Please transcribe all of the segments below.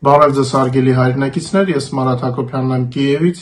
Բարև ձեզ հարգելի հայրենակիցներ, ես Մարաթ Հակոբյանն եմ Կիևից։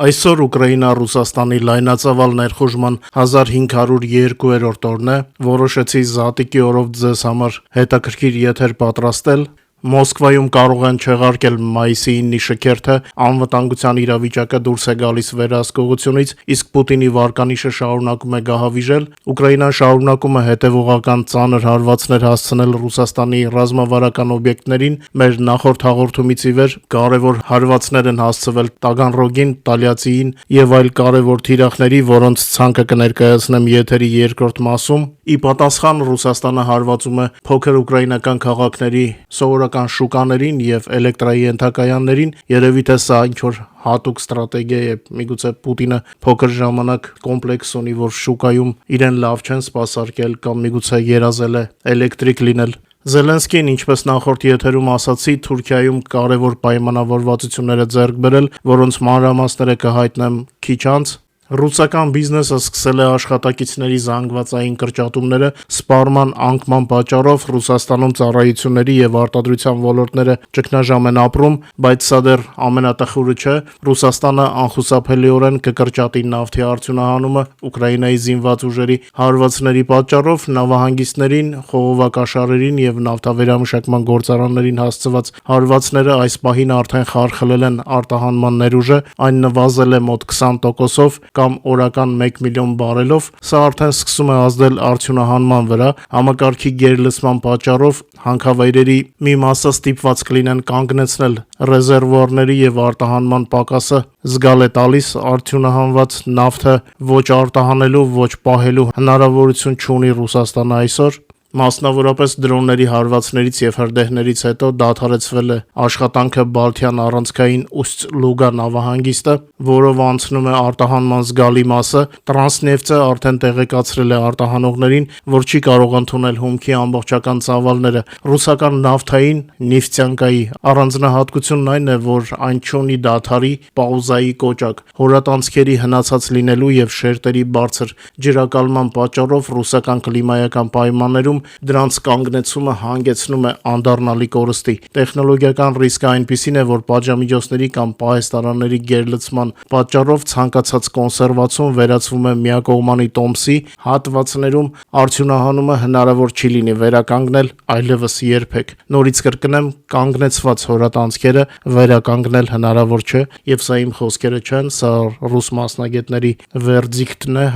Այսօր Ուկրաինա-Ռուսաստանի լայնածավալ ներխուժման 1502-րդ օրն է, որոշեցի Զատիկի օրով ձեզ համար հետաքրքիր եթեր պատրաստել։ Մոսկվայում կարող են չեղարկել մայիսի 9-ի շքերթը, անվտանգության իրավիճակը դուրս է գալիս վերահսկողությունից, իսկ Պուտինի վարկանիշը շարունակում է գահավիժել, Ուկրաինան շարունակում է հետևողական ծանր հարվածներ հասցնել Ռուսաստանի ռազմավարական օբյեկտներին, մեր նախորդ հաղորդումից ի վեր կարևոր հարվածներ են հասցվել Տագանրոգին, Տալյացիին եւ այլ կարևոր թիրախների, որոնց ցանկը կներկայացնեմ եթերի երկրորդ մասում։ Ի պատասխան Ռուսաստանը հարվածում է փոքր ուկրաինական քաղաքների սովորական շուկաներին եւ էլեկտրայի ենթակայաններին, երևի թե սա ինչ-որ հատուկ ստրատեգիա է, միգուցե Պուտինը փոքր ժամանակ կոմպլեքս ունի, որ շուկայում իրեն լավ չեն սպասարկել կամ միգուցե երազել է էլեկտրիկ լինել։ Զելենսկին, ինչպես նախորդ եթերում ասացի, Թուրքիայում կարևոր պայմանավորվածություններ է ձեռք բերել, որոնց մանրամասները կհայտնեմ քիչ անց։ Ռուսական բիզնեսը սկսել է աշխատակիցների զանգվածային կրճատումները, սպառման անկման պատճառով Ռուսաստանում ծառայությունների եւ արտադրության ոլորտները ճգնաժամ են ապրում, բայց սա դեռ ամենատխուրը չէ։ Ռուսաստանը անխուսափելիորեն կկրճատի նավթի արդյունահանումը Ուկրաինայի զինված ուժերի հարվածների պատճառով, նավահանգիստներին, խողովակաշարերին եւ նավթավերամշակման գործարաններին հասցված հարվածները այս պահին արդեն խարխլել են արտահանման ներուժը, այն նվազել է մոտ 20%-ով կամ օրական 1 միլիոն բարելով, սա արդեն սկսում է ազդել արդյունահանման վրա, համակարգի գերլցման պատճառով հանքավայրերի մի մասը ստիպված կլինեն կանգնեցնել ռեզերվուարների եւ արտահանման պակասը զգալ է տալիս, արդյունահանված նավթը ոչ արտահանելու, ոչ պահելու հնարավորություն չունի Ռուսաստանը այսօր։ Մասնավորապես դրոնների հարվածներից եւ հրդեհներից հետո դադարեցվել է աշխատանքը Բալթյան առանցքային Ուստ-Լուգա նավահանգիստը, որով անցնում է արտահանման զգալի մասը։ Տրանսնեֆտը արդեն տեղեկացրել է արտահանողներին, որ չի կարող ընդունել հումքի ամբողջական ծավալները։ Ռուսական նավթային Նիֆտյանկայի առանձնահատկությունն այն է, որ այն չունի դադարի, պաուզայի կոճակ։ Հորատանցքերի հնացած լինելու եւ շերտերի բարձր ջրակալման պատճառով ռուսական կլիմայական պայմաններում դրանց կանգնեցումը հանգեցնում է անդառնալի կորստի։ Տեխնոլոգիական ռիսկը այնպիսին է, որ պատժամիջոցների կամ պահեստարանների գերլցման պատճառով ցանկացած կոնսերվացում վերածվում է միակողմանի տոմսի, հատվածներում արդյունահանումը հնարավոր չի լինի վերականգնել այլևս երբեք։ Նորից կրկնեմ, կանգնեցված հորատանցքերը վերականգնել հնարավոր չէ, եւ սա իմ խոսքերը չեն, սա ռուս մասնագետների վերդիկտն է,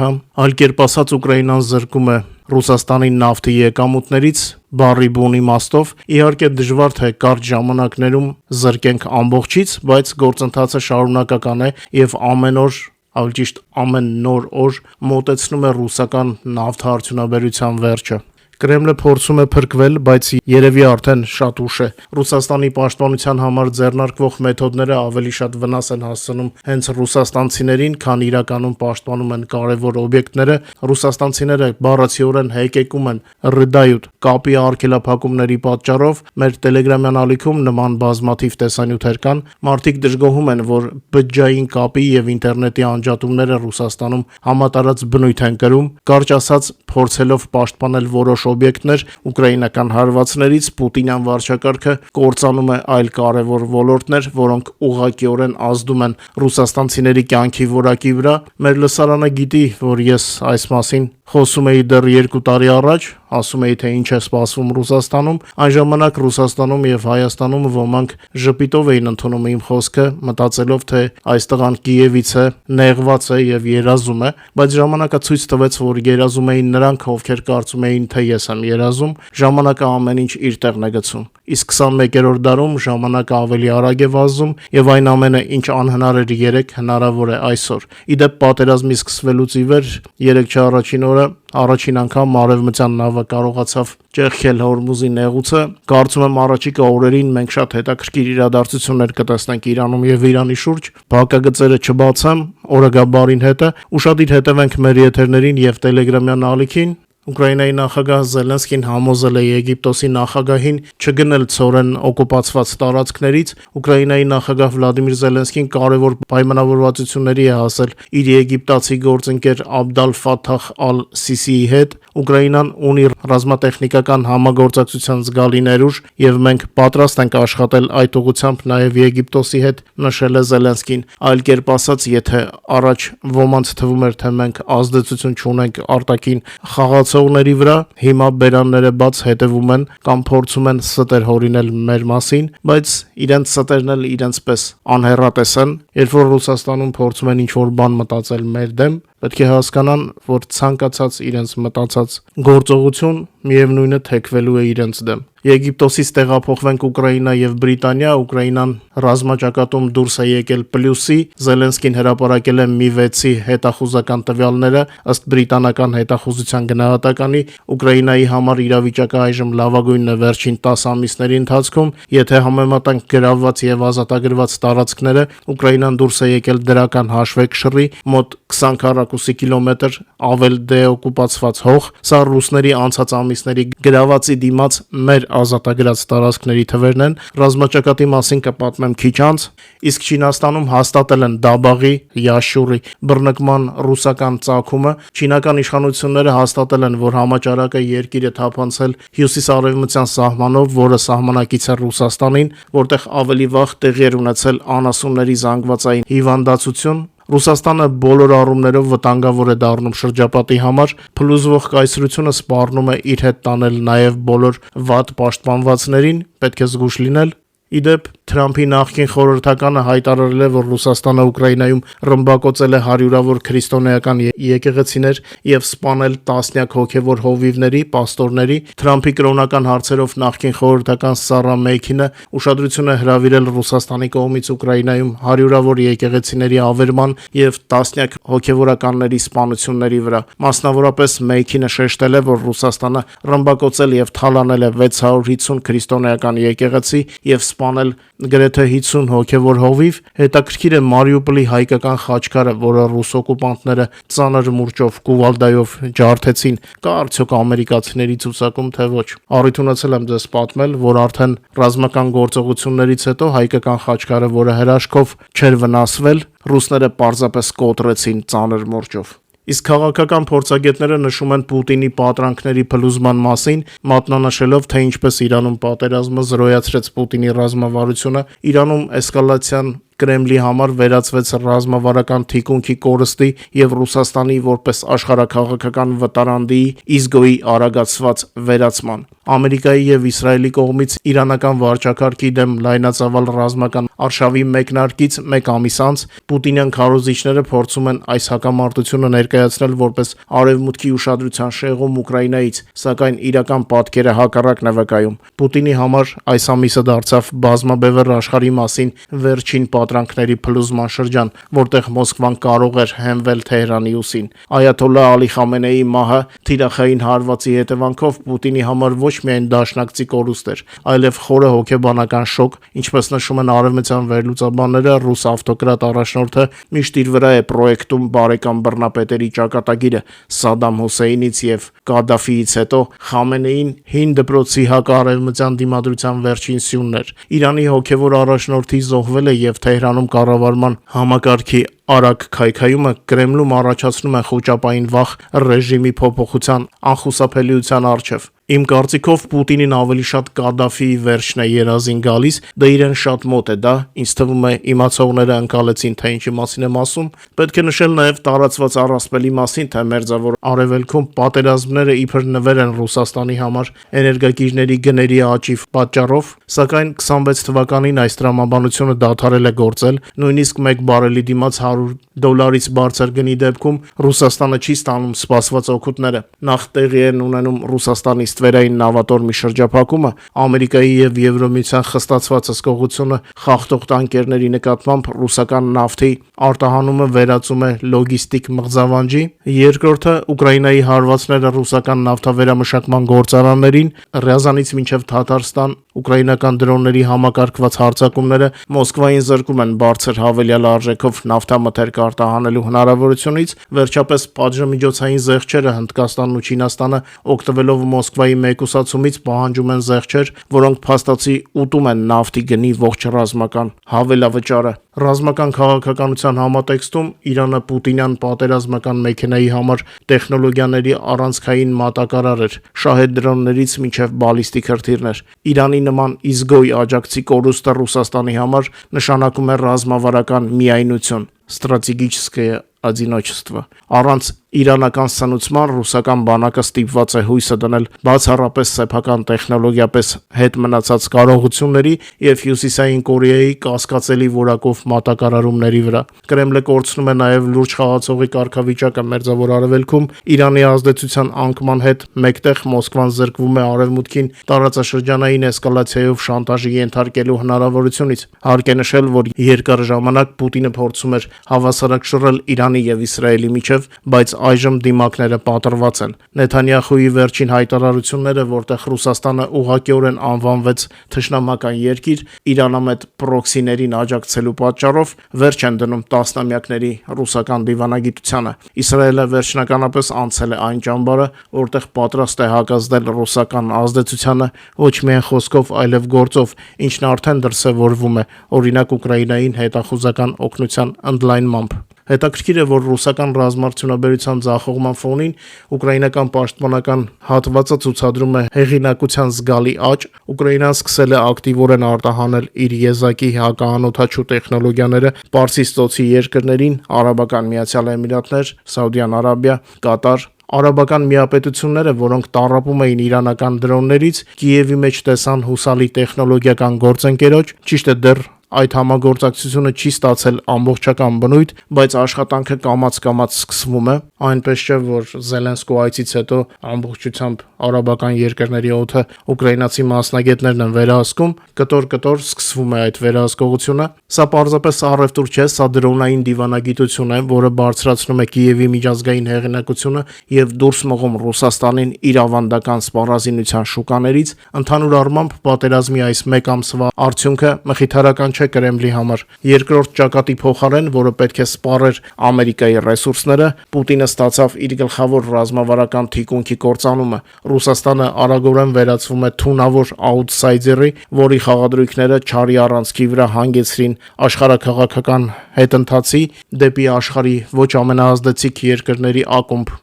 այլ կերպ ասած Ուկրաինան զրկում է Ռուսաստանի նավթի եկամուտներից բառի բուն իմաստով։ Իհարկե դժվար թե կարճ ժամանակներում զրկենք ամբողջից, բայց գործընթացը շարունակական է եւ ամեն օր, ավելի ճիշտ ամեն նոր օր մոտեցնում է ռուսական նավթարդյունաբերության վերջը։ Կրեմլը փորձում է փրկվել, բայց երևի արդեն շատ ուշ է։ Ռուսաստանի պաշտպանության համար ձեռնարկվող մեթոդները ավելի շատ վնաս են հասցնում հենց ռուսաստանցիներին, քան իրականում պաշտպանում են կարևոր օբյեկտները։ Ռուսաստանցիները բառացիորեն հեկեկում են ռդայուտ կապի արգելափակումների պատճառով։ Մեր տելեգրամյան ալիքում նման բազմաթիվ տեսանյութեր կան։ Մարդիկ դժգոհում են, որ բջջային կապի եւ ինտերնետի անջատումները Ռուսաստանում համատարած բնույթ են կրում։ Կարճ ասած, փորձելով պաշտպանել որոշ օբյեկտներ ուկրաինական հարվածներից, Պուտինյան վարչակարգը կործանում է այլ կարևոր ոլորտներ, որոնք ուղղակիորեն ազդում են ռուսաստանցիների կյանքի որակի վրա։ Մեր լսարանը գիտի, որ ես այս մասին խոսում էի դեռ 2 տարի առաջ, ասում էի, թե ինչ է սպասվում Ռուսաստանում։ Այն ժամանակ Ռուսաստանում եւ Հայաստանում ոմանք ժպիտով էին ընդունում իմ խոսքը, մտածելով, թե այս տղան Կիևից է, նեղված է եւ երազում է, բայց ժամանակը ցույց տվեց, որ երազում էին նրանք, ովքեր կարծում էին, թե ես եմ երազում։ Ժամանակը ամեն ինչ իր տեղն է գցում։ Իսկ 21-րդ դարում ժամանակը ավելի արագ է վազում եւ այն ամենը, ինչ անհնար էր երեք, հնարավոր է այսօր։ Իդեպ պատերազմի սկսվելուց ի վեր 3 առաջին օրը առաջին անգամ արևմտյան նավը կարողացավ ճեղքել Հորմուզի նեղուցը։ Կարծում եմ առաջիկա օրերին մենք շատ հետաքրքիր իրադարձություններ կտեսնենք Իրանում եւ Իրանի շուրջ։ Բակագծերը չբացեմ, օրը գա բարին հետը, ուշադիր հետևենք մեր եթերներին եւ տելեգրամյան ալիքին։ Ուկրաինայի նախագահ Զելենսկին համոզել է Եգիպտոսի նախագահին չգնել ցորեն օկուպացված տարածքներից։ Ուկրաինայի նախագահ Վլադիմիր Զելենսկին կարևոր պայմանավորվածությունների է հասել իր եգիպտացի գործընկեր Աբդալ Ֆաթահ ալ-Սիսիի հետ։ Ուկրաինան ունի ռազմատեխնիկական համագործակցության զգալի ներուժ եւ մենք պատրաստ ենք աշխատել այդ ուղղությամբ նաեւ Եգիպտոսի հետ, նշել է Զելենսկին։ Այլ կերպ ասած, եթե առաջ ոմանց թվում էր, թե մենք ազդեցություն չունենք արտաքին խաղացողների վրա, հիմա բերանները բաց հետևում են կամ փորձում են ստեր հորինել մեր մասին, բայց իրենց ստերն էլ իրենց պես անհեռատես են, երբ որ Ռուսաստանում փորձում են ինչ-որ բան մտածել մեր դեմ, պետք է հասկանան, որ ցանկացած իրենց մտածած գործողություն միևնույնը թեքվելու է իրենց դեմ։ Եգիպտոսից տեղափոխվենք Ուկրաինա եւ Բրիտանիա։ Ուկրաինան ռազմաճակատում դուրս է եկել պլյուսի։ Զելենսկին հրապարակել է Mi-6-ի հետախուզական տվյալները ըստ բրիտանական հետախուզության գնահատականի։ Ուկրաինայի համար իրավիճակը այժմ լավագույնն է վերջին 10 ամիսների ընթացքում։ Եթե համեմատենք գրավված եւ ազատագրված տարածքները, Ուկրաինան դուրս է եկել դրական հաշվեկշռի մոտ 20 քառակուսի կիլոմետր ավել դեօկուպացված հող։ Սա ռուսների անցած ամիսների գրավածի դիմաց մեր ազատագրած տարածքների թվերն են։ Ռազմաճակատի մասին կպատմեմ քիչ անց։ Իսկ Չինաստանում հաստատել են Դաբաղի, Յաշուրի բռնկման ռուսական ծագումը։ Չինական իշխանությունները հաստատել են, որ համաճարակը երկիրը թափանցել հյուսիս-արևմտյան սահմանով, որը սահմանակից է Ռուսաստանին, որտեղ ավելի վաղ տեղի էր ունեցել անասունների զանգվածային հիվանդացություն։ Ռուսաստանը բոլոր առումներով վտանգավոր է դառնում շրջապատի համար, փլուզվող կայսրությունը սպառնում է իր հետ տանել նաև բոլոր վատ պաշտպանվածներին, պետք է զգուշ լինել։ Իդեպ Թրամփի նախկին խորհրդականը հայտարարել է, որ Ռուսաստանը Ուկրաինայում ռմբակոծել է հարյուրավոր քրիստոնեական եկեղեցիներ եւ սպանել տասնյակ հոգեվոր հովիվների, պաստորների։ Թրամփի կրոնական հարցերով նախկին խորհրդական Սարա Մեյքինը ուշադրություն է հրավիրել Ռուսաստանի կողմից Ուկրաինայում հարյուրավոր եկեղեցիների ավերման եւ տասնյակ հոգեվորականների սպանությունների վրա։ Մասնավորապես Մեյքինը շեշտել է, որ Ռուսաստանը ռմբակոծել եւ թալանել է 650 քրիստոնեական եկեղեցի եւ սպանել գրեթե 50 հոգևոր հովիվ։ Հետաքրքիր է Մարիուպոլի հայկական խաչքարը, որը ռուս օկուպանտները ծանր մուրճով կուվալդայով ջարդեցին, կա արդյոք ամերիկացիների ցուցակում, թե ոչ։ Առիթ ունեցել եմ ձեզ պատմել, որ արդեն ռազմական գործողություններից հետո հայկական խաչքարը, որը հրաշքով չէր վնասվել, ռուսները պարզապես կոտրեցին ծանր մուրճով։ Իսկ քաղաքական փորձագետները նշում են Պուտինի պատրանքների փլուզման մասին, մատնանշելով, թե ինչպես Իրանում պատերազմը զրոյացրեց Պուտինի ռազմավարությունը, Իրանում էսկալացիան Կրեմլի համար վերածվեց ռազմավարական թիկունքի կորստի եւ Ռուսաստանի որպես աշխարհաքաղաքական վտարանդի իզգոյի արագացված վերացման։ Ամերիկայի եւ Իսրայելի կողմից իրանական վարչակարգի դեմ լայնածավալ ռազմական արշավի մեկնարկից մեկ ամիս անց պուտինյան քարոզիչները փորձում են այս հակամարտությունը ներկայացնել որպես արևմուտքի ուշադրության շեղում Ուկրաինայից, սակայն իրական պատկերը հակառակն է վկայում։ Պուտինի համար այս ամիսը դարձավ բազմաբևեռ աշխարհի մասին վերջին պատրանքների փլուզման շրջան, որտեղ Մոսկվան կարող էր հենվել Թեհրանի ուսին։ Այաթոլլահ Ալի Խամենեիի մահը թիրախային հարվածի հետևանքով Պուտինի համար ոչ միայն դաշնակցի կորուստ էր, այլև խորը հոգեբանական շոկ, ինչպես նշում են արևմտյան վերլուծաբանները, ռուս ավտոկրատ առաջնորդը միշտ իր վրա է պրոյեկտում բարեկամ բռնապետերի ճակատագիրը Սադամ Հուսեյնից եւ Կադաֆիից հետո Խամենեին հին դպրոցի հակարևմտյան դիմադրության վերջին սյունն էր։ Իրանի հոգևոր առաջնորդի զոհվել է եւ Թեհրանում կառավարման համակարգի արագ քայքայումը Կրեմլում առաջացնում է խոճապային վախ ռեժիմի փոփոխության անխուսափելիության առջև։ Իմ կարծիքով Պուտինին ավելի շատ Կադաֆիի վերջն է երազին գալիս, դա իրեն շատ մոտ է, դա ինձ թվում է իմացողները ընկալեցին, թե ինչի մասին եմ ասում։ Պետք է նշել նաև տարածված առասպելի մասին, թե մերձավոր արևելքում պատերազմները իբր նվեր են Ռուսաստանի համար էներգակիրների գների աճի պատճառով, սակայն 26 թվականին այս տրամաբանությունը դադարել է գործել, նույնիսկ 1 բարելի դիմաց $100 բարձր գնի դեպքում Ռուսաստանը չի ստանում սպասված օգուտները։ Նախ տեղի են ունենում Ռուսաստանի ստվերային նավատորմի շրջափակումը, Ամերիկայի եւ Եվրոմիության խստացված հսկողությունը խախտող տանկերների նկատմամբ ռուսական նավթի արտահանումը վերածում է լոգիստիկ մղձավանջի, երկրորդը Ուկրաինայի հարվածները ռուսական նավթավերամշակման գործարաններին, Ռիազանից մինչև Թաթարստան Ուկրաինական դրոնների համակարգված հարձակումները Մոսկվային զրկում են բարձր հավելյալ արժեքով նավթամթերք արտահանելու հնարավորությունից, վերջապես պատժամիջոցային զեղչերը Հնդկաստանն ու Չինաստանը օգտվելով Մոսկվայի մեկուսացումից պահանջում են զեղչեր, որոնք փաստացի ուտում են նավթի գնի ողջ ռազմական հավելավճարը։ Ռազմական քաղաքականության համատեքստում Իրանը Պուտինյան պատերազմական մեքենայի համար տեխնոլոգիաների առանցքային մատակարար էր, շահեդ դրոններից մինչև բալիստիկ հրթիռներ։ Իրանի նման իզգոյ աջակցի կորուստը Ռուսաստանի համար նշանակում է ռազմավարական միայնություն, ստրատեգիչսկое одиночество։ Առանց իրանական սնուցման ռուսական բանակը ստիպված է հույսը դնել բացառապես սեփական տեխնոլոգիապես հետ մնացած կարողությունների եւ Հյուսիսային Կորեայի կասկածելի որակով մատակարարումների վրա։ Կրեմլը կորցնում է նաեւ լուրջ խաղացողի կարգավիճակը Մերձավոր Արևելքում, Իրանի ազդեցության անկման հետ մեկտեղ Մոսկվան զրկվում է Արևմուտքին տարածաշրջանային էսկալացիայով շանտաժի ենթարկելու հնարավորությունից։ Հարկ է նշել, որ երկար ժամանակ Պուտինը փորձում էր հավասարակշռել Իրանի եւ Իսրայելի միջև, բայց այժմ դիմակները պատրված են։ Նեթանյախուի վերջին հայտարարությունները, որտեղ Ռուսաստանը ուղղակիորեն անվանվեց թշնամական երկիր, Իրանամետ պրոքսիներին աջակցելու պատճառով վերջ են դնում տասնամյակների ռուսական դիվանագիտությանը։ Իսրայելը վերջնականապես անցել է այն ճամբարը, որտեղ պատրաստ է հակազդել ռուսական ազդեցությանը ոչ միայն խոսքով, այլև գործով, ինչն արդեն դրսևորվում է, օրինակ Ուկրաինային հետախուզական օգնության ընդլայնմամբ։ Հետաքրքիր է, որ ռուսական ռազմարտունաբերության ձախողման ֆոնին ուկրաինական պաշտպանական հատվածը ցուցադրում է հեղինակության զգալի աճ, Ուկրաինան սկսել է ակտիվորեն արտահանել իր եզակի հակաանօթաչու տեխնոլոգիաները Պարսից ծոցի երկրներին՝ Արաբական Միացյալ Էմիրատներ, Սաուդյան Արաբիա, Կատար։ Արաբական միապետությունները, որոնք տառապում էին իրանական դրոններից, Կիևի մեջ տեսան հուսալի տեխնոլոգիական գործընկերոջ, ճիշտ է դեռ այդ համագործակցությունը չի ստացել ամբողջական բնույթ, բայց աշխատանքը կամաց-կամաց սկսվում է, այնպես չէ, որ Զելենսկու այցից հետո ամբողջությամբ արաբական երկրների օդը ուկրաինացի մասնագետներն են վերահսկում, կտոր-կտոր սկսվում է այդ վերահսկողությունը։ Սա պարզապես առևտուր չէ, սա դրոնային դիվանագիտություն է, որը բարձրացնում է Կիևի միջազգային հեղինակությունը եւ դուրս մղում Ռուսաստանին իր ավանդական սպառազինության շուկաներից, ընդհանուր առմամբ պատերազմի այս մեկ ամսվա արդյունքը մխիթարական չէ Կրեմլի համար։ Երկրորդ ճակատի փոխարեն, որը պետք է սպառեր Ամերիկայի ռեսուրսները, Պուտինը ստացավ իր գլխավոր ռազմավարական թիկունքի կործանումը։ Ռուսաստանը արագորեն վերածվում է թունավոր աուտսայդերի, որի խաղադրույքները չարի առանցքի վրա հանգեցրին աշխարհաքաղաքական հետընթացի դեպի աշխարհի ոչ ամենաազդեցիկ երկրների ակումբ։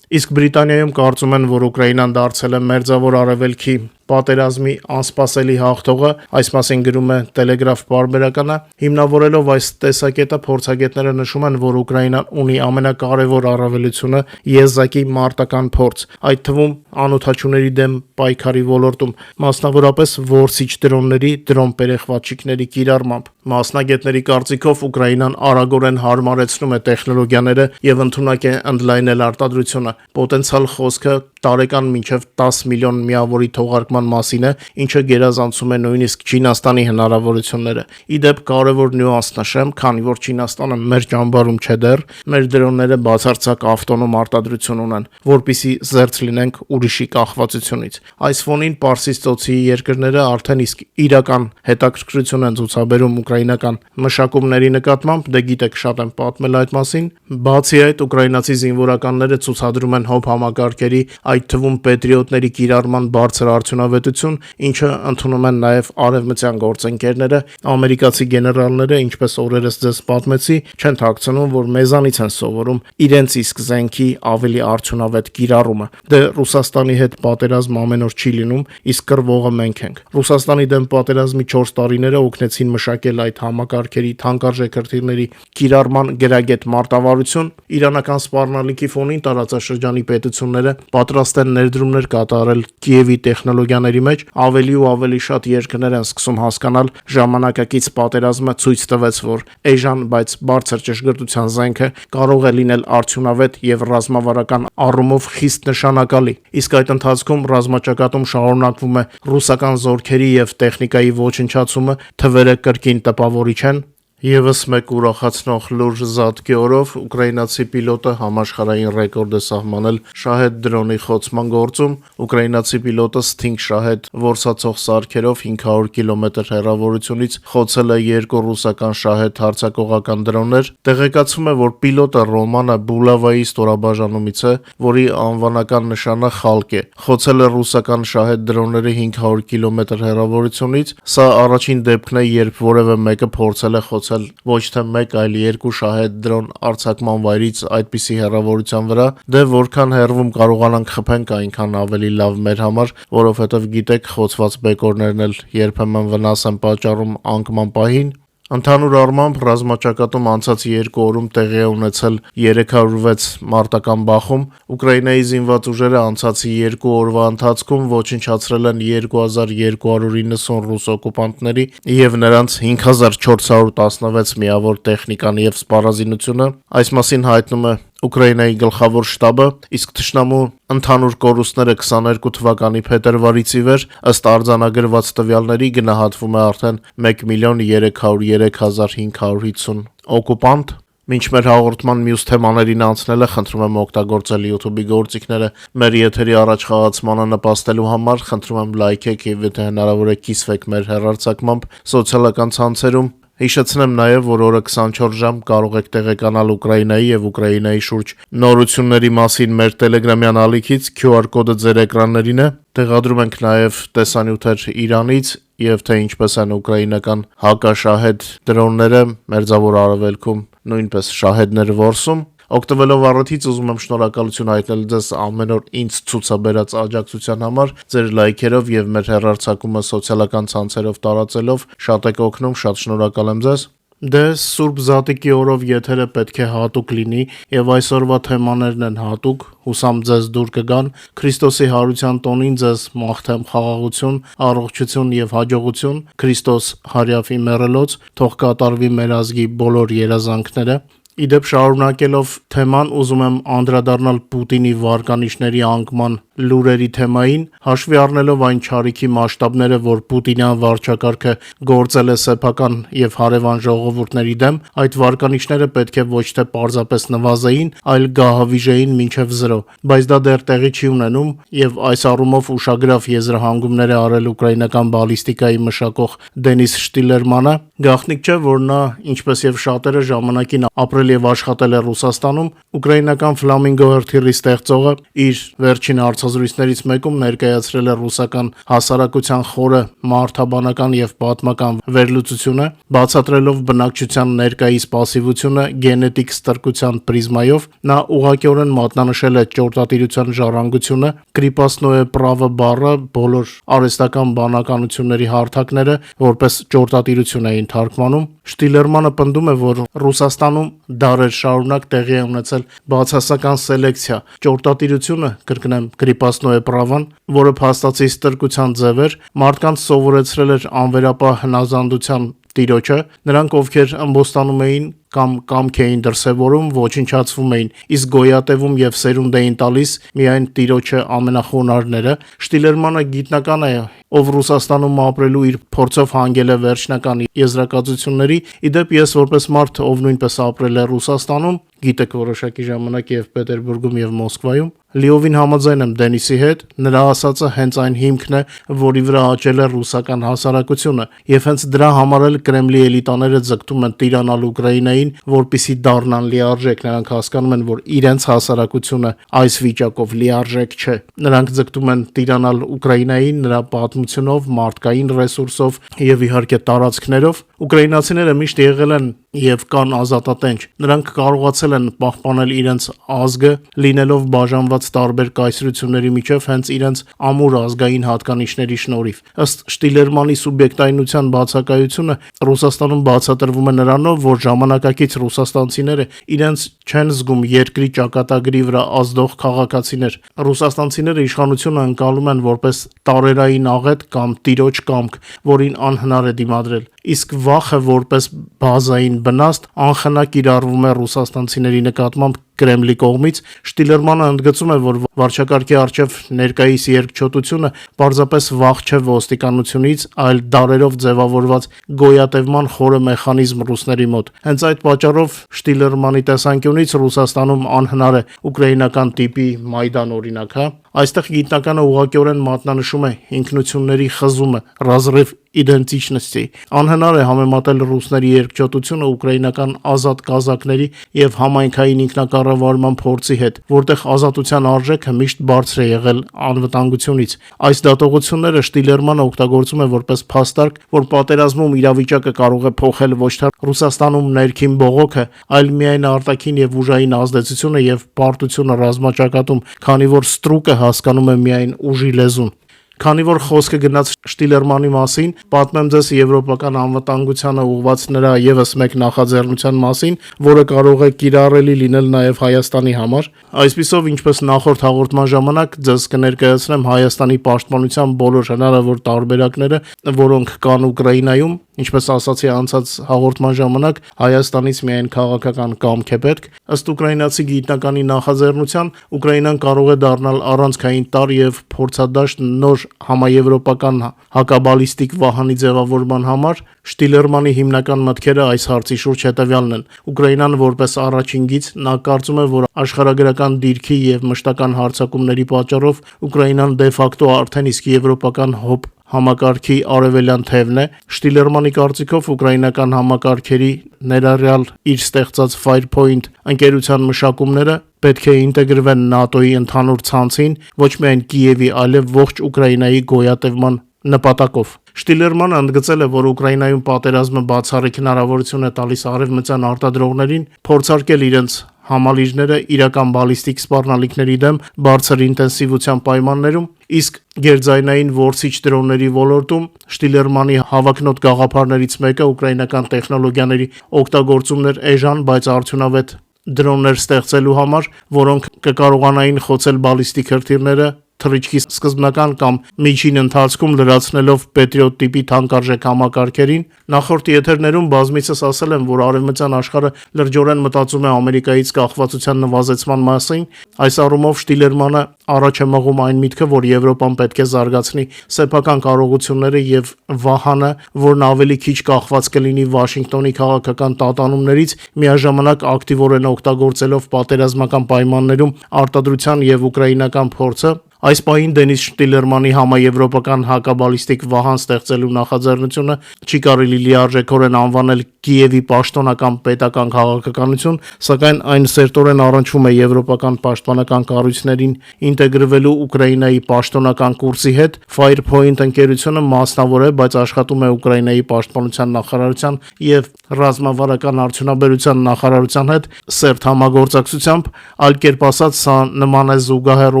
Իսկ Բրիտանիայում կարծում են, որ Ուկրաինան դարձել է Մերձավոր Արևելքի պատերազմի անսպասելի հաղթողը, այս մասին գրում է Telegraph պարբերականը։ Հիմնավորելով այս տեսակետը, փորձագետները նշում են, որ Ուկրաինան ունի ամենակարևոր առավելությունը եզակի մարտական փորձ, այդ թվում անօթաչուների դեմ պայքարի ոլորտում, մասնավորապես որսիչ դրոնների, դրոն պերեխվատչիկների կիրառմամբ։ Մասնագետների կարծիքով Ուկրաինան արագորեն հարմարեցնում է տեխնոլոգիաները եւ ընդունակ է ընդլայնել արտադրությունը։ Պոտենցիալ խոսքը տարեկան մինչև 10 միլիոն միավորի թողարկման մասին է, ինչը գերազանցում է նույնիսկ Չինաստանի հնարավորությունները։ Ի դեպ, կարևոր նյուանս նշեմ, քանի որ Չինաստանը մեր ճամբարում չէ դեռ, մեր դրոնները բացարձակ ավտոնոմ արտադրություն ունեն, որպեսզի զերծ լինենք ուրիշի կախվածությունից։ Այս ֆոնին Պարսից ծոցի երկրները արդեն իսկ իրական հետաքրքրություն են ցուցաբերում ուկրաինական մշակումների նկատմամբ, դե գիտեք, շատ եմ պատմել այդ մասին։ Բացի այդ, ուկրաինացի զինվորականները ցուցադրում են հոբ համակարգերի, այդ թվում Պետրիոտների կիրառման բարձր արդյունավետություն, ինչը ընդունում են նաև արևմտյան գործընկերները, ամերիկացի գեներալները, ինչպես օրերս ձեզ պատմեցի, չեն թաքցնում, որ մեզանից են սովորում իրենց իսկ զենքի ավելի արդյունավետ կիրառումը։ Դե Ռուսաստանի հետ պատերազմ ամեն օր չի լինում, իսկ կռվողը մենք ենք։ Ռուսաստանի դեմ պատերազմի 4 տարիները օգնեցին մշակել այդ համակարգերի թանկարժեք հրթիռների կիրառման գրագետ մարտավարություն։ Իրանական սպառնալիքի ֆոնին տարածաշրջանի պետությունները պատրաստ են ներդրումներ կատարել Կիևի տեխնոլոգիաների մեջ, ավելի ու ավելի շատ երկրներ են սկսում հասկանալ ժամանակակից պատերազմը ցույց տվեց, որ էժան, բայց բարձր ճշգրտության զենքը կարող է լինել արդյունավետ եւ ռազմավարական առումով խիստ նշանակալի։ Իսկ այդ ընթացքում ռազմաճակատում շարունակվում է ռուսական զորքերի եւ տեխնիկայի ոչնչացումը, թվերը կրկին տպավորիչ են։ Եվս մեկ ուրախացնող լուր զատկի օրով ուկրաինացի պիլոտը համաշխարհային ռեկորդ է սահմանել շահեդ դրոնի խոցման գործում։ Ուկրաինացի պիլոտը Sting շահեդ որսացող սարքերով 500 կիլոմետր հեռավորությունից խոցել է 2 ռուսական շահեդ հարձակողական դրոններ։ Տեղեկացվում է, որ պիլոտը Ռոմանը Բուլավայի ստորաբաժանումից է, որի անվանական նշանը Խալկ է։ Խոցել է ռուսական շահեդ դրոնների 500 կիլոմետր հեռավորությունից։ Սա առաջին դեպքն է, երբ որևէ մեկը փորձել է խոցել ոչ թե մեկ, այլ 2 շահեդ դրոն արձակման վայրից այդպիսի հեռավորության վրա։ Դե որքան հեռվում կարողանանք խփենք, այնքան ավելի լավ մեր համար, որովհետև գիտեք, խոցված բեկորներն էլ երբեմն վնաս են պատճառում անկման պահին։ Ընդհանուր առմամբ ռազմաճակատում անցած 2 օրում տեղի է ունեցել 306 մարտական բախում։ Ուկրաինայի զինված ուժերը անցած 2 օրվա ընթացքում ոչնչացրել են 2290 ռուս օկուպանտների եւ նրանց 5416 միավոր տեխնիկան եւ սպառազինությունը։ Այս մասին հայտնում է Ուկրաինայի գլխավոր շտաբը, իսկ թշնամու ընդհանուր կորուստները 22 թվականի փետրվարից ի վեր ըստ արձանագրված տվյալների գնահատվում է արդեն 1,303,550 օկուպանտ։ Մինչ մեր հաղորդման մյուս թեմաներին անցնելը խնդրում եմ օգտագործել YouTube-ի գործիքները մեր եթերի առաջխաղացմանը նպաստելու համար, խնդրում եմ լայքեք եւ եթե հնարավոր է կիսվեք մեր հեռարձակմամբ սոցիալական ցանցերում։ Հիշեցնեմ նաև, որ օրը 24 ժամ կարող եք տեղեկանալ Ուկրաինայի եւ Ուկրաինայի շուրջ նորությունների մասին մեր Telegram-յան ալիքից, QR կոդը ձեր էկրաններին է։ Տեղադրում ենք նաև տեսանյութեր Իրանից եւ թե ինչպես են ուկրաինական հակաշահեդ դրոնները Մերձավոր Արևելքում նույնպես շահեդներ որսում։ Օգտվելով առիթից ուզում եմ շնորհակալություն հայտնել ձեզ ամեն օր ինձ ցուցաբերած աջակցության համար, ձեր լայքերով եւ մեր հեռարձակումը սոցիալական ցանցերով տարածելով շատ եք օգնում, շատ շնորհակալ եմ ձեզ։ Դե Սուրբ Զատիկի օրով եթերը պետք է հատուկ լինի եւ այսօրվա թեմաներն են հատուկ, հուսամ ձեզ դուր կգան։ Քրիստոսի հարության տոնին ձեզ մաղթեմ խաղաղություն, առողջություն եւ հաջողություն։ Քրիստոս հարյավի մեռելոց, թող կատարվի մեր ազգի բոլոր երազանքները։ Իդեպ շարունակելով թեման ուզում եմ անդրադառնալ Պուտինի վարկանիշների անկման լուրերի թեմային, հաշվի առնելով այն չարիքի մասշտաբները, որ Պուտինյան վարչակարգը գործել է սեփական եւ հարևան ժողովուրդների դեմ, այդ վարկանիշները պետք է ոչ թե պարզապես նվազեին, այլ գահավիժեին մինչև 0, բայց դա դեռ տեղի չի ունենում եւ այս առումով ուշագրավ եզրահանգումներ է արել ուկրաինական բալիստիկայի մշակող Դենիս Շտիլերմանը։ Գաղտնիք չէ, որ նա, ինչպես եւ շատերը ժամանակին ապրել եւ աշխատել է Ռուսաստանում, ուկրաինական Ֆլամինգո հրթիռի ստեղծողը իր վերջին հարցազրույցներից մեկում ներկայացրել է ռուսական հասարակության խորը մարդաբանական եւ պատմական վերլուծությունը, բացատրելով բնակչության ներկայիս պասիվությունը գենետիկ ստրկության պրիզմայով։ Նա ուղղակիորեն մատնանշել է ճորտատիրության ժառանգությունը, կրիպասնոե պրավը բառը բոլոր արհեստական բանականությունների հարթակները որպես ճորտատիրություն էին թարգմանում։ Շտիլերմանը պնդում է, որ Ռուսաստանում դարեր շարունակ տեղի է ունեցել բացասական սելեկցիա։ Ճորտատիրությունը, կրկնեմ, կրիպասնոե պրավան, որը փաստացի ստրկության ձև էր, մարդկանց սովորեցրել էր անվերապահ հնազանդության տիրոջը, նրանք ովքեր ըմբոստանում էին կամ կամք էին դրսևորում, ոչնչացվում էին, իսկ գոյատևում եւ սերունդ էին տալիս միայն տիրոջը ամենախոնարհները։ Շտիլերմանը գիտնական է, ով Ռուսաստանում ապրելու իր փորձով հանգել է վերջնական եզրակացությունների։ Իդեպ ես որպես մարդ, ով նույնպես ապրել է Ռուսաստանում, գիտեք որոշակի ժամանակ եւ Պետերբուրգում եւ Մոսկվայում, լիովին համաձայն եմ Դենիսի հետ, նրա ասածը հենց այն հիմքն է, որի վրա աճել է ռուսական հասարակությունը, եւ հենց դրա համար էլ Կրեմլի էլիտաները ձգտում են տիրանալ Ուկրաինային, որպիսի դառնան լիարժեք։ Նրանք հասկանում են, որ իրենց հասարակությունը այս վիճակով լիարժեք չէ։ Նրանք ձգտում են տիրանալ Ուկրաինային նրա պատմությունով, մարդկային ռեսուրսով եւ իհարկե տարածքներով։ Ուկրաինացիները միշտ եղել են եւ կան ազատատենչ։ Նրանք կարողացել են պահպանել իրենց ազգը, լինելով բաժանված տարբեր կայսրությունների միջև հենց իրենց ամուր ազգային հատկանիշների շնորհիվ։ Ըստ Շտիլերմանի սուբյեկտայնության բացակայությունը Ռուսաստանում բացատրվում է նրանով, որ ժամանակակից ռուսաստանցիները իրենց չեն զգում երկրի ճակատագրի վրա ազդող քաղաքացիներ։ Ռուսաստանցիները իշխանությունը ընկալում են որպես տարերային աղետ կամ տիրոջ կամք, որին անհնար է դիմադրել։ իսկ վախը որպես բազային բնաստ անխնա կիրառվում է ռուսաստանցիների նկատմամբ Կրեմլի կողմից, Շտիլերմանը ընդգծում է, որ վարչակարգի առջև ներկայիս երկչոտությունը պարզապես վախ չէ ոստիկանությունից, այլ դարերով ձևավորված գոյատևման խորը մեխանիզմ ռուսների մոտ։ Հենց այդ պատճառով Շտիլերմանի տեսանկյունից Ռուսաստանում անհնար է ուկրաինական տիպի Մայդան օրինակ, Այստեղ գիտնականը ուղղակիորեն մատնանշում է ինքնությունների խզումը, разрыв իդենտичности։ Անհնար է համեմատել ռուսների երկչոտությունը ուկրաինական ազատ կազակների եւ համայնքային ինքնակառավարման փորձի հետ, որտեղ ազատության արժեքը միշտ բարձր է եղել անվտանգությունից։ Այս դատողությունները Շտիլերմանը օգտագործում է որպես փաստարկ, որ պատերազմում իրավիճակը կարող է փոխել ոչ թե Ռուսաստանում ներքին բողոքը, այլ միայն արտաքին եւ ուժային ազդեցությունը եւ պարտությունը ռազմաճակատում, քանի որ ստրուկը հասկանում է միայն ուժի լեզուն։ Քանի որ խոսքը գնաց Շտիլերմանի մասին, պատմեմ ձեզ եվրոպական անվտանգությանը ուղղված նրա եւս մեկ նախաձեռնության մասին, որը կարող է կիրառելի լինել նաեւ Հայաստանի համար։ Այսպիսով, ինչպես նախորդ հաղորդման ժամանակ ձեզ կներկայացնեմ Հայաստանի պաշտպանության բոլոր հնարավոր տարբերակները, որոնք կան Ուկրաինայում, ինչպես ասացի անցած հաղորդման ժամանակ, Հայաստանից միայն քաղաքական կամք է պետք։ Ըստ ուկրաինացի գիտնականի նախաձեռնության, Ուկրաինան կարող է դառնալ առանցքային տարր եւ փորձադաշտ նոր համաեվրոպական հակաբալիստիկ վահանի ձևավորման համար։ Շտիլերմանի հիմնական մտքերը այս հարցի շուրջ հետևյալն են։ Ուկրաինան որպես առաջին գիծ, նա կարծում է, որ աշխարհագրական դիրքի եւ մշտական հարձակումների պատճառով Ուկրաինան դե ֆակտո արդեն իսկ եվրոպական հոբ համակարգի արևելյան թևն է։ Շտիլերմանի կարծիքով ուկրաինական համակարգերի ներառյալ իր ստեղծած Firepoint ընկերության մշակումները պետք է ինտեգրվեն ՆԱՏՕ-ի ընդհանուր ցանցին, ոչ միայն Կիևի, այլև ողջ Ուկրաինայի գոյատևման նպատակով։ Շտիլերմանը ընդգծել է, որ Ուկրաինայում պատերազմը բացառիկ հնարավորություն է տալիս արևմտյան արտադրողներին փորձարկել իրենց համալիրները իրական բալիստիկ սպառնալիքների դեմ բարձր ինտենսիվության պայմաններում, իսկ գերձայնային որսիչ դրոնների ոլորտում Շտիլերմանի հավակնոտ գաղափարներից մեկը ուկրաինական տեխնոլոգիաների օգտագործումն էր էժան, բայց արդյունավետ դրոններ ստեղծելու համար, որոնք կկարողանային խոցել բալիստիկ հրթիռները թռիչքի սկզբնական կամ միջին ընթացքում լրացնելով Patriot տիպի թանկարժեք համակարգերին։ Նախորդ եթերներում բազմիցս ասել եմ, որ արևմտյան աշխարհը լրջորեն մտածում է Ամերիկայից կախվածության նվազեցման մասին։ Այս առումով Շտիլերմանը առաջ է մղում այն միտքը, որ Եվրոպան պետք է զարգացնի սեփական կարողությունները եւ վահանը, որն ավելի քիչ կախված կլինի Վաշինգտոնի քաղաքական տատանումներից, միաժամանակ ակտիվորեն օգտագործելով պատերազմական պայմաններում արտադրության եւ ուկրաինական փորձը։ Այս պահին Դենիս Շտիլերմանի համաեվրոպական հակաբալիստիկ վահան ստեղծելու նախաձեռնությունը չի կարելի լիարժեքորեն անվանել Կիևի պաշտոնական պետական քաղաքականություն, սակայն այն սերտորեն առնչվում է եվրոպական պաշտպանական կառույցներին ինտեգրվելու Ուկրաինայի պաշտոնական կուրսի հետ։ Firepoint ընկերությունը մասնավոր է, բայց աշխատում է Ուկրաինայի պաշտպանության նախարարության եւ ռազմավարական արդյունաբերության նախարարության հետ սերտ համագործակցությամբ, այլ կերպ ասած, սա նման է զուգահեռ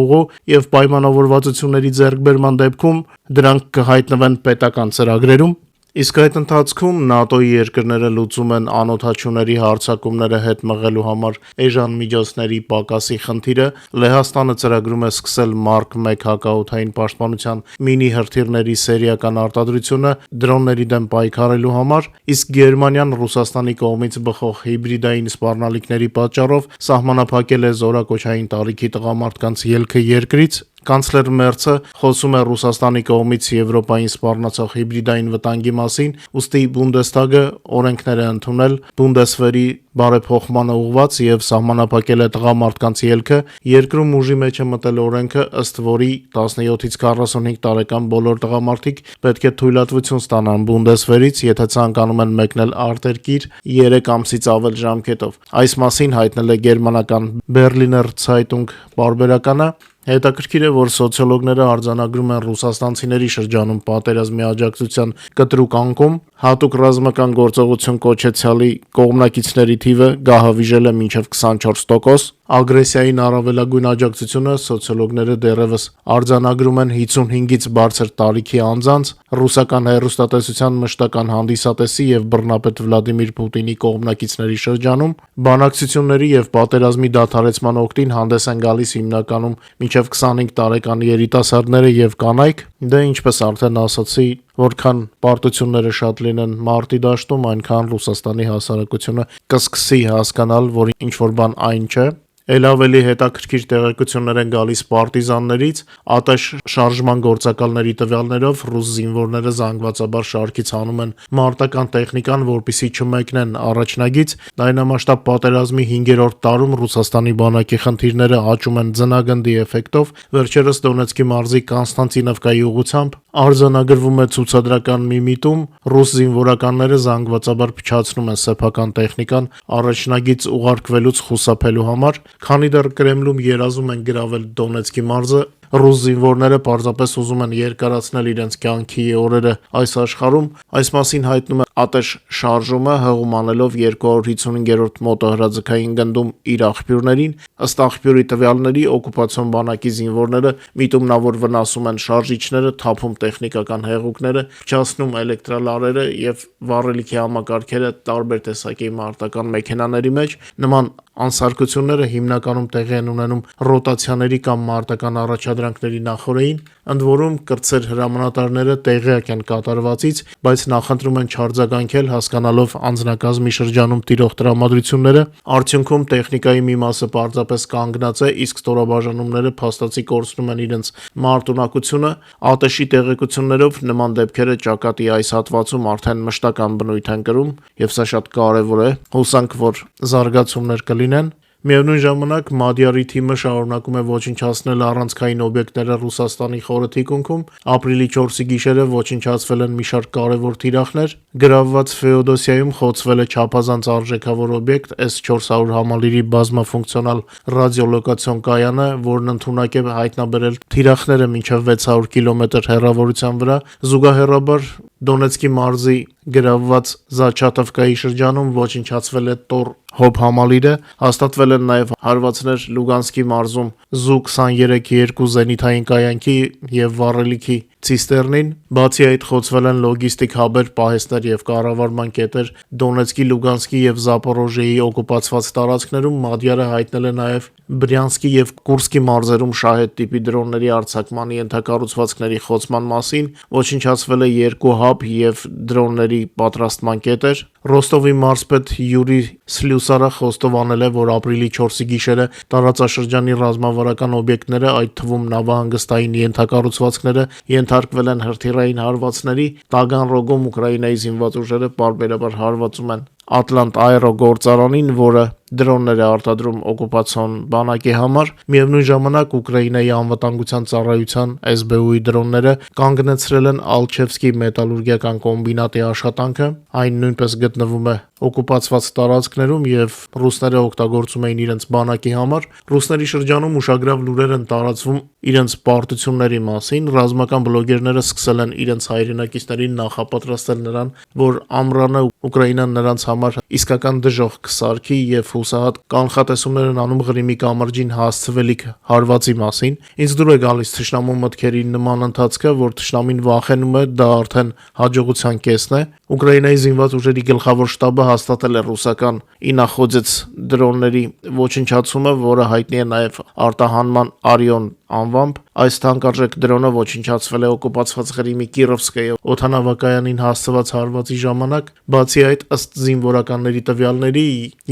ուղու եւ պայմանավորվածությունների ձեռքբերման դեպքում դրանք կհայտնվեն պետական ծրագրերում։ Իսկ այդ ընթացքում ՆԱՏՕ-ի երկրները լուծում են անօդաչուների հարձակումները հետ մղելու համար էժան միջոցների պակասի խնդիրը։ Լեհաստանը ծրագրում է սկսել Mark 1 հակաօդային պաշտպանության մինի հրթիռների սերիական արտադրությունը դրոնների դեմ պայքարելու համար, իսկ Գերմանիան Ռուսաստանի կողմից բխող հիբրիդային սպառնալիքների պատճառով սահմանափակել է զորակոչային տարիքի տղամարդկանց ելքը երկրից։ Կանցլեր Մերցը խոսում է Ռուսաստանի կողմից Եվրոպային սպառնացող հիբրիդային վտանգի մասին, ուստի Բունդեսթագը օրենքներ է ընդունել Բունդեսվերի բարեփոխմանը ուղղված եւ սահմանափակել է տղամարդկանց ելքը։ Երկրում ուժի մեջ է մտել օրենքը, ըստ որի 17-ից 45 տարեկան բոլոր տղամարդիկ պետք է թույլատվություն ստանան Բունդեսվերից, եթե ցանկանում են մեկնել արտերկիր 3 ամսից ավել ժամկետով։ Այս մասին հայտնել է գերմանական Berliner Zeitung պարբերականը։ Հետաքրքիր է, որ սոցիոլոգները արձանագրում են ռուսաստանցիների շրջանում պատերազմի աջակցության կտրուկ անկում, հատուկ ռազմական գործողություն կոչեցյալի կողմնակիցների թիվը գահավիժել է մինչև 24%, ագրեսիային առավելագույն աջակցությունը սոցիոլոգները դեռևս արձանագրում են 55-ից բարձր տարիքի անձանց, ռուսական հեռուստատեսության մշտական հանդիսատեսի եւ բռնապետ Վլադիմիր Պուտինի կողմնակիցների շրջանում, բանակցությունների եւ պատերազմի դադարեցման օգտին հանդես են գալիս հիմնականում մինչև 25 տարեկան երիտասարդները եւ կանայք, Դե ինչպես արդեն ասացի, որքան պարտությունները շատ լինեն մարտի դաշտում, այնքան Ռուսաստանի հասարակությունը կսկսի հասկանալ, որ ինչ-որ բան այն չէ։ Էլ ավելի հետաքրքիր տեղեկություններ են գալիս պարտիզաններից, ԱՏՇ շարժման գործակալների տվյալներով ռուս զինվորները զանգվածաբար շարքից հանում են մարտական տեխնիկան, որպեսզի չմեկնեն առաջնագից։ Լայնամասշտաբ պատերազմի 5-րդ տարում Ռուսաստանի բանակի խնդիրները աճում են ձնագնդի էֆեկտով, վերջերս Դոնեցկի մարզի Կոնստանտինովկայի ուղղությամբ արձանագրվում է ցուցադրական մի միտում, ռուս զինվորականները զանգվածաբար փչացնում են սեփական տեխնիկան առաջնագից ուղարկվելուց խուսափելու համար, քանի դեռ Կրեմլում երազում են գրավել Դոնեցկի մարզը, ռուս զինվորները պարզապես ուզում են երկարացնել իրենց կյանքի օրերը այս աշխարհում։ Այս մասին հայտնում է ԱՏՇ շարժումը, հղում անելով 255-րդ մոտոհրաձգային գնդում իր աղբյուրներին։ Ըստ աղբյուրի տվյալների, օկուպացիոն բանակի զինվորները միտումնավոր վնասում են շարժիչները, թափում տեխնիկական հեղուկները, փչացնում էլեկտրալարերը եւ վառելիքի համակարգերը տարբեր տեսակի մարտական մեքենաների մեջ։ Նման անսարքությունները հիմնականում տեղի են ունենում ռոտացիաների կամ մարտական առաջադրանքների նախօրեին, ընդ որում կրտսեր հրամանատարները տեղյակ են կատարվածից, բայց նախընտրում են չարձագանքել, հասկանալով անձնակազմի շրջանում տիրող տրամադրությունները։ Արդյունքում տեխնիկայի մի մասը պարզապես կանգնած է, իսկ ստորաբաժանումները փաստացի կորցնում են իրենց մարտունակությունը։ ԱՏՇ-ի տեղեկություններով նման դեպքերը ճակատի այս հատվածում արդեն մշտական բնույթ են կրում, եւ սա շատ կարեւոր է։ Հուսանք, որ զարգացումներ կլինեն։ Միևնույն ժամանակ Մադիարի թիմը շարունակում է ոչնչացնել առանցքային օբյեկտները Ռուսաստանի խորը թիկունքում։ Ապրիլի 4-ի գիշերը ոչնչացվել են մի շարք կարևոր թիրախներ։ Գրավված Ֆեոդոսիայում խոցվել է չափազանց արժեքավոր օբյեկտ S-400 համալիրի բազմաֆունկցիոնալ ռադիոլոկացիոն կայանը, որն ընդունակ է հայտնաբերել թիրախները մինչև 600 կիլոմետր հեռավորության վրա։ Զուգահեռաբար Դոնեցկի մարզի գրավված Զաչատովկայի շրջանում ոչնչացվել է Տոր Հոբ համալիրը, հաստատվել են նաև հարվածներ Լուգանսկի մարզում Զու-23-2 զենիթային կայանքի եւ վառելիքի ցիստերնին։ Բացի այդ խոցվել են լոգիստիկ հաբեր, պահեստներ եւ կառավարման կետեր Դոնեցկի, Լուգանսկի եւ Զապորոժիեի օկուպացված տարածքներում։ Մադիարը հայտնել է նաև Բրյանսկի եւ Կուրսկի մարզերում շահեդ տիպի դրոնների արձակման ենթակառուցվածքների խոցման մասին։ Ոչնչացվել է 2 հաբ եւ դրոնների պատրաստման կետեր։ Ռոստովի մարզպետ Յուրի Սլյուսարը խոստովանել է, որ ապրիլի 4-ի գիշերը տարածաշրջանի ռազմավարական օբյեկտները, այդ թվում նավահանգստային ենթակառուցվածքները, ենթարկվել են հրթիռային հարվածների։ Տագանրոգում Ուկրաինայի զինված ուժերը պարբերաբար հարվածում են Ատլանտ աերոգործարանին, որը դրոններ է արտադրում օկուպացիոն բանակի համար։ Միևնույն ժամանակ Ուկրաինայի անվտանգության ծառայության SBU-ի դրոնները կանգնեցրել են Ալչևսկի մետալուրգիական կոմբինատի աշխատանքը։ Այն նույնպես գտնվում է օկուպացված տարածքներում եւ ռուսները օգտագործում էին իրենց բանակի համար։ Ռուսների շրջանում ուշագրավ լուրեր են տարածվում իրենց պարտությունների մասին։ Ռազմական բլոգերները սկսել են իրենց հայրենակիցներին նախապատրաստել նրան, որ ամռանը Ուկրաինան նրանց համար իսկական դժոխք կսարքի եւ հուսահատ կանխատեսումներ են անում Ղրիմի կամրջին հասցվելիք հարվածի մասին։ Ինձ դուր է գալիս թշնամու մտքերի նման ընթացքը, որ թշնամին վախենում է, դա արդեն հաջողության կեսն է։ Ուկրաինայի զինված ուժերի գլխավոր շտաբը հաստատել է ռուսական Ինախոձեց դրոնների ոչնչացումը, որը հայտնի է նաև արտահանման Արիոն անվամբ։ Այս թանկարժեք դրոնը ոչնչացվել է օկուպացված Ղրիմի Կիրովսկայի օդանավակայանին հասցված հարվածի ժամանակ։ Բացի այդ, ըստ զինվորականների տվյալների,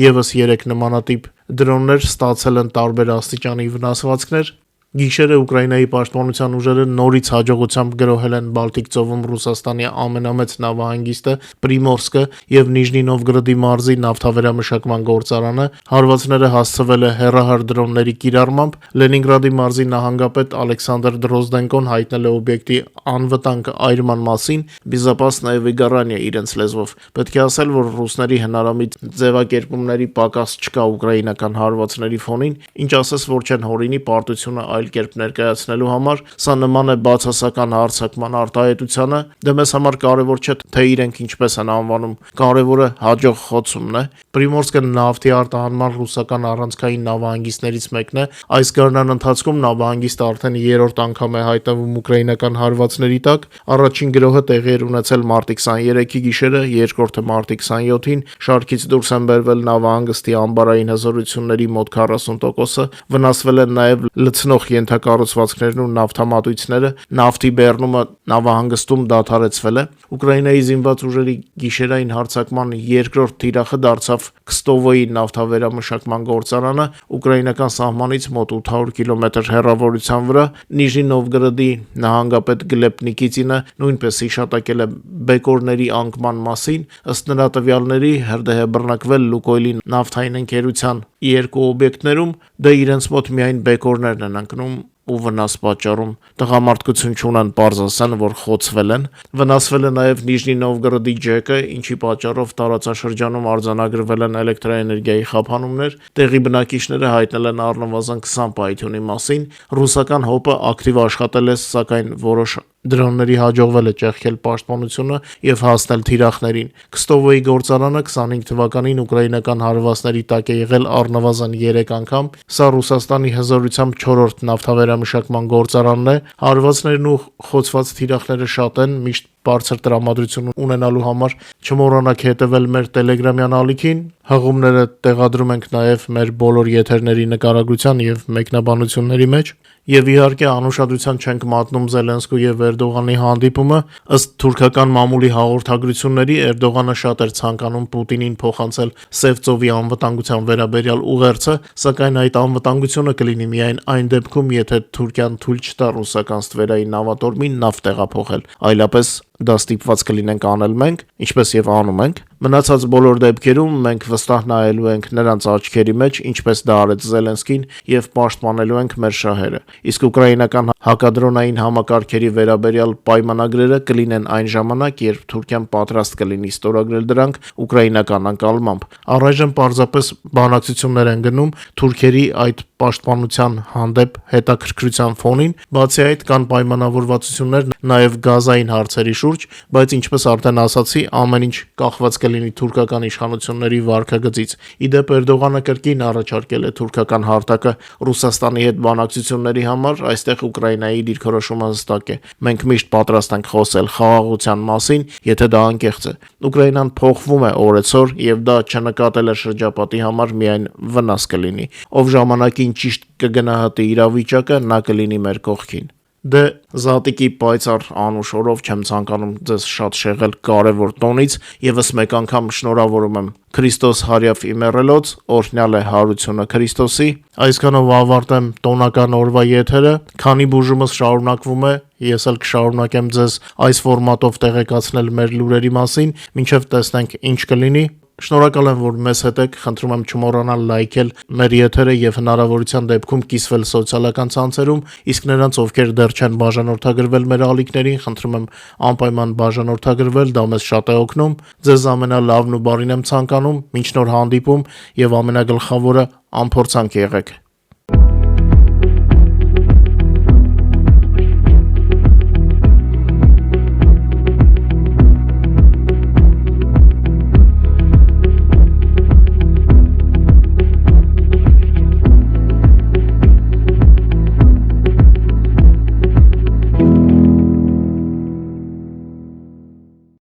եւս 3 նմանատիպ դրոններ ստացել են տարբեր աստիճանի վնասվածքներ։ Գիշերը Ուկրաինայի պաշտպանության ուժերը նորից հաջողությամբ գրոհել են Բալտիկ ծովում Ռուսաստանի ամենամեծ նավահանգիստը Պրիմորսկը եւ Նիժնի Նովգրոդի մարզի նավթավերամշակման գործարանը։ Հարվածները հասցվել է հեռահար դրոնների կիրառմամբ։ Լենինգրադի մարզի նահանգապետ Ալեքսանդր Դրոզդենկոն հայտնել է օբյեկտի անվտանգ այրման մասին «Բիզապասնայ վիգարանիա» իրենց լեզվով։ Պետք է ասել, որ ռուսների հնարամիտ ձևակերպումների պակաս չկա ուկրաինական հարվածների ֆոնին, ինչ ասես, որ չեն հորինի պարտությունը այլ կերպ ներկայացնելու համար։ Սա նման է բացասական հարձակման արտահայտությանը։ Դե մեզ համար կարևոր չէ, թե իրենք ինչպես են անվանում, կարևորը հաջող խոցումն է։ Պրիմորսկը նավթի արտահանման ռուսական առանցքային նավահանգիստներից մեկն է։ Այս գարնան ընթացքում նավահանգիստը արդեն 3-րդ անգամ է հայտնվում ուկրաինական հարվածների տակ։ Առաջին գրոհը տեղի էր ունեցել մարտի 23-ի գիշերը, երկրորդը մարտի 27-ին։ Շարքից դուրս են բերվել նավահանգստի ամբարային հզորությունների մոտ 40%-ը, վնասվել են նաև լցնող ենթակառուցվածքներն ու նավթամատույցները, նավթի բեռնումը նավահանգստում դադարեցվել է։ Ուկրաինայի զինված ուժերի գիշերային հարձակման երկրորդ թիրախը դարձավ Քստովոյի նավթավերամշակման գործարանը ուկրաինական սահմանից մոտ 800 կիլոմետր հեռավորության վրա։ Նիժնի Նովգորոդի նահանգապետ Գլեբ Նիկիտինը նույնպես հիշատակել է բեկորների անկման մասին։ Ըստ նրա տվյալների, հրդեհ է բռնկվել Լուկոյլի նավթային ընկերության 2 օբյեկտներում, դե իրենց մոտ միայն բեկորներն են ընկնում ու վնաս պատճառում։ Տղամարդկություն չունեն, պարզ ասեն, որ խոցվել են։ Վնասվել է նաև Նիժնի Նովգորոդի ջեկը, ինչի պատճառով տարածաշրջանում արձանագրվել են էլեկտրաէներգիայի խափանումներ։ Տեղի բնակիչները հայտնել են առնվազն 20 պայթյունի մասին։ Ռուսական ՀՕՊ-ը ակտիվ աշխատել է, սակայն որոշ դրոնների հաջողվել է ճեղքել պաշտպանությունը եւ հասնել թիրախներին։ Քստովոյի գործարանը 25 թվականին ուկրաինական հարվածների տակ է եղել առնվազն 3 անգամ։ Սա Ռուսաստանի հզորությամբ 4-րդ նավթավերամշակման գործարանն է։ Հարվածներն ու խոցված թիրախները շատ են, միշտ բարձր տրամադրություն ունենալու համար չմոռանաք հետևել մեր Telegram-յան ալիքին։ Հղումները տեղադրում ենք նաև մեր բոլոր եթերների նկարագրության եւ մեկնաբանությունների մեջ։ Եվ իհարկե անուշադրության չենք մատնում Զելենսկու եւ Էրդողանի հանդիպումը։ Ըստ թուրքական մամուլի հաղորդագրությունների Էրդողանը շատ էր ցանկանում Պուտինին փոխանցել Սև ծովի անվտանգության վերաբերյալ ուղերձը, սակայն այդ անվտանգությունը կլինի միայն այն դեպքում, եթե Թուրքիան թույլ չտա ռուսական ստվերային նավատորմին նավ տեղափոխել, այլապես դա ստիպված կլինենք անել մենք, ինչպես եւ անում ենք։ Մնացած բոլոր դեպքերում մենք վստահ նայելու ենք նրանց աչքերի մեջ, ինչպես դա արեց Զելենսկին, եւ պաշտպանելու ենք մեր շահերը։ Իսկ ուկրաինական հակադրոնային համակարգերի վերաբերյալ պայմանագրերը կլինեն այն ժամանակ, երբ Թուրքիան պատրաստ կլինի ստորագրել դրանք ուկրաինական անկալմամբ։ Առայժմ պարզապես բանակցություններ են գնում թուրքերի այդ պաշտպանության հանդեպ հետաքրքրության ֆոնին։ Բացի այդ, կան պայմանավորվածություններ նաև գազային հարցերի շուրջ, բայց ինչպես արդեն ասացի, ամեն ինչ կախված կլինի թուրքական իշխանությունների վարքագծից։ Իդեպ Էրդողանը կրկին առաջարկել է թուրքական հարթակը Ռուսաստանի հետ բանակցությունների համար, այստեղ Ուկրաինայի դիրքորոշումը հստակ է։ Մենք միշտ պատրաստ ենք խոսել խաղաղության մասին, եթե դա անկեղծ է։ Ուկրաինան փոխվում է օրեցօր եւ դա չնկատելը շրջապատի համար միայն վնաս կլինի։ Ով ժամանակին ճիշտ կգնահատի իրավիճակը, նա կլինի մեր կողքին։ Դե զատիկի պայծառ անուշ օրով չեմ ցանկանում ձեզ շատ շեղել կարևոր տոնից, եւս մեկ անգամ շնորհավորում եմ Քրիստոս հարյավ իմեռելոց, օրհնյալ է հարությունը Քրիստոսի։ Այսքանով ավարտեմ տոնական օրվա եթերը, քանի բուժումս շարունակվում է, ես էլ կշարունակեմ ձեզ այս ֆորմատով տեղեկացնել մեր լուրերի մասին, մինչև տեսնենք ինչ կլինի։ Շնորհակալ եմ, որ մեզ հետ եք, խնդրում եմ չմոռանալ լայքել մեր եթերը եւ հնարավորության դեպքում կիսվել սոցիալական ցանցերում, իսկ նրանց, ովքեր դեռ չեն բաժանորդագրվել մեր ալիքներին, խնդրում եմ անպայման բաժանորդագրվել, դա մեզ շատ է օգնում։ Ձեզ ամենալավն ու բարին եմ ցանկանում, մինչ նոր հանդիպում եւ ամենագլխավորը անփորձանք եղեք։